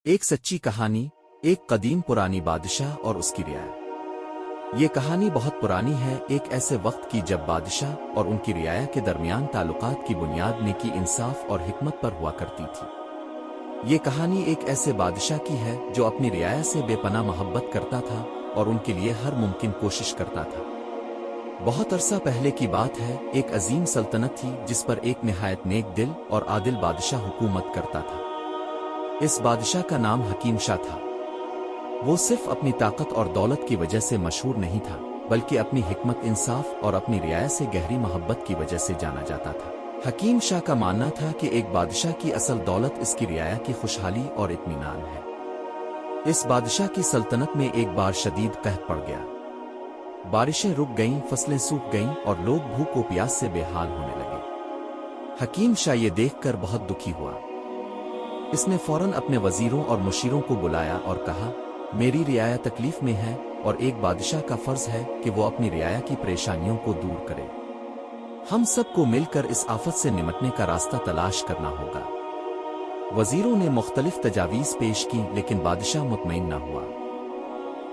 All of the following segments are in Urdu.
ایک سچی کہانی، ایک قدیم پرانی بادشاہ اور اس کی رعایا۔ یہ کہانی بہت پرانی ہے، ایک ایسے وقت کی جب بادشاہ اور ان کی رعایا کے درمیان تعلقات کی بنیاد نیکی، انصاف اور حکمت پر ہوا کرتی تھی۔ یہ کہانی ایک ایسے بادشاہ کی ہے جو اپنی رعایا سے بے پناہ محبت کرتا تھا اور ان کے لیے ہر ممکن کوشش کرتا تھا۔ بہت عرصہ پہلے کی بات ہے، ایک عظیم سلطنت تھی جس پر ایک نہایت نیک دل اور عادل بادشاہ حکومت کرتا تھا۔ اس بادشاہ کا نام حکیم شاہ تھا۔ وہ صرف اپنی طاقت اور دولت کی وجہ سے مشہور نہیں تھا، بلکہ اپنی حکمت، انصاف اور اپنی رعایا سے گہری محبت کی وجہ سے جانا جاتا تھا۔ حکیم شاہ کا ماننا تھا کہ ایک بادشاہ کی اصل دولت اس کی رعایا کی خوشحالی اور اطمینان ہے۔ اس بادشاہ کی سلطنت میں ایک بار شدید قحط پڑ گیا۔ بارشیں رک گئیں، فصلیں سوکھ گئیں اور لوگ بھوک و پیاس سے بے حال ہونے لگے۔ حکیم شاہ یہ دیکھ کر بہت دکھی ہوا۔ اس نے فوراً اپنے وزیروں اور مشیروں کو بلایا اور کہا، میری رعایا تکلیف میں ہے اور ایک بادشاہ کا فرض ہے کہ وہ اپنی رعایا کی پریشانیوں کو دور کرے۔ ہم سب کو مل کر اس آفت سے نمٹنے کا راستہ تلاش کرنا ہوگا۔ وزیروں نے مختلف تجاویز پیش کی، لیکن بادشاہ مطمئن نہ ہوا۔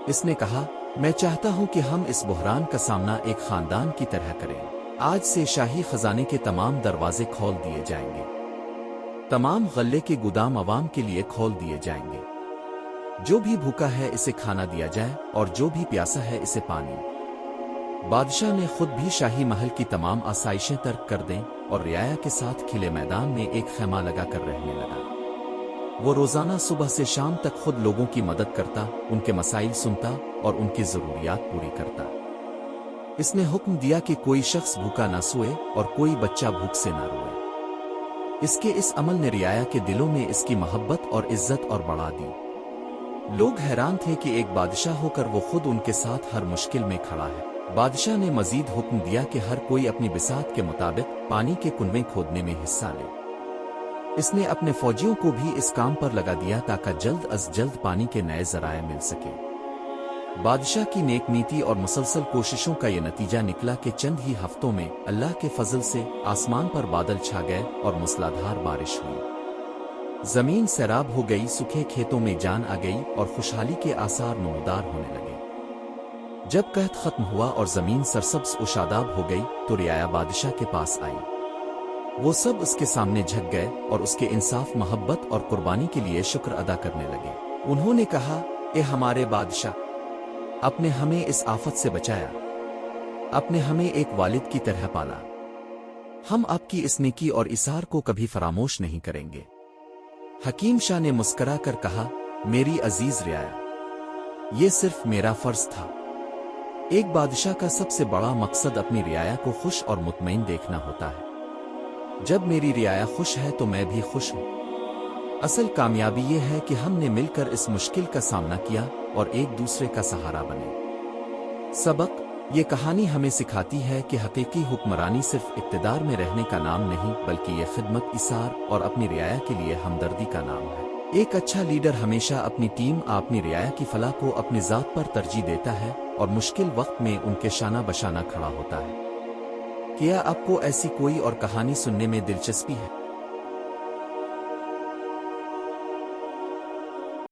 اس نے کہا، میں چاہتا ہوں کہ ہم اس بحران کا سامنا ایک خاندان کی طرح کریں۔ آج سے شاہی خزانے کے تمام دروازے کھول دیے جائیں گے۔ تمام غلے کے گودام عوام کے لیے کھول دیے جائیں گے۔ جو بھی بھوکا ہے اسے کھانا دیا جائے اور جو بھی پیاسا ہے اسے پانی۔ بادشاہ نے خود بھی شاہی محل کی تمام آسائشیں ترک کر دیں اور رعایا کے ساتھ کھلے میدان میں ایک خیمہ لگا کر رہنے لگا۔ وہ روزانہ صبح سے شام تک خود لوگوں کی مدد کرتا، ان کے مسائل سنتا اور ان کی ضروریات پوری کرتا۔ اس نے حکم دیا کہ کوئی شخص بھوکا نہ سوئے اور کوئی بچہ بھوک سے نہ روئے۔ اس عمل نے رعایا کے دلوں میں اس کی محبت اور عزت اور بڑھا دی۔ لوگ حیران تھے کہ ایک بادشاہ ہو کر وہ خود ان کے ساتھ ہر مشکل میں کھڑا ہے۔ بادشاہ نے مزید حکم دیا کہ ہر کوئی اپنی بساط کے مطابق پانی کے کنویں کھودنے میں حصہ لے۔ اس نے اپنے فوجیوں کو بھی اس کام پر لگا دیا تاکہ جلد از جلد پانی کے نئے ذرائع مل سکے۔ بادشاہ کی نیک نیتی اور مسلسل کوششوں کا یہ نتیجہ نکلا کہ چند ہی ہفتوں میں اللہ کے فضل سے آسمان پر بادل چھا گئے اور موسلادھار بارش ہوئی۔ زمین سیراب ہو گئی، سوکھے کھیتوں میں جان آ گئی اور خوشحالی کے آثار نمودار ہونے لگے۔ جب قحط ختم ہوا اور زمین سرسبز و شاداب ہو گئی تو رعایا بادشاہ کے پاس آئی۔ وہ سب اس کے سامنے جھک گئے اور اس کے انصاف، محبت اور قربانی کے لیے شکر ادا کرنے لگے۔ انہوں نے کہا، اے ہمارے بادشاہ، آپ نے ہمیں اس آفت سے بچایا، آپ نے ہمیں ایک والد کی طرح پالا۔ ہم آپ کی اس نیکی اور ایثار کو کبھی فراموش نہیں کریں گے۔ حکیم شاہ نے مسکرا کر کہا، میری عزیز رعایا، یہ صرف میرا فرض تھا۔ ایک بادشاہ کا سب سے بڑا مقصد اپنی رعایا کو خوش اور مطمئن دیکھنا ہوتا ہے۔ جب میری رعایا خوش ہے تو میں بھی خوش ہوں۔ اصل کامیابی یہ ہے کہ ہم نے مل کر اس مشکل کا سامنا کیا اور ایک دوسرے کا سہارا بنے۔ سبق: یہ کہانی ہمیں سکھاتی ہے کہ حقیقی حکمرانی صرف اقتدار میں رہنے کا نام نہیں، بلکہ یہ خدمت، ایثار اور اپنی رعایا کے لیے ہمدردی کا نام ہے۔ ایک اچھا لیڈر ہمیشہ اپنی ٹیم، اپنی رعایا کی فلاح کو اپنی ذات پر ترجیح دیتا ہے اور مشکل وقت میں ان کے شانہ بشانہ کھڑا ہوتا ہے۔ کیا آپ کو ایسی کوئی اور کہانی سننے میں دلچسپی ہے؟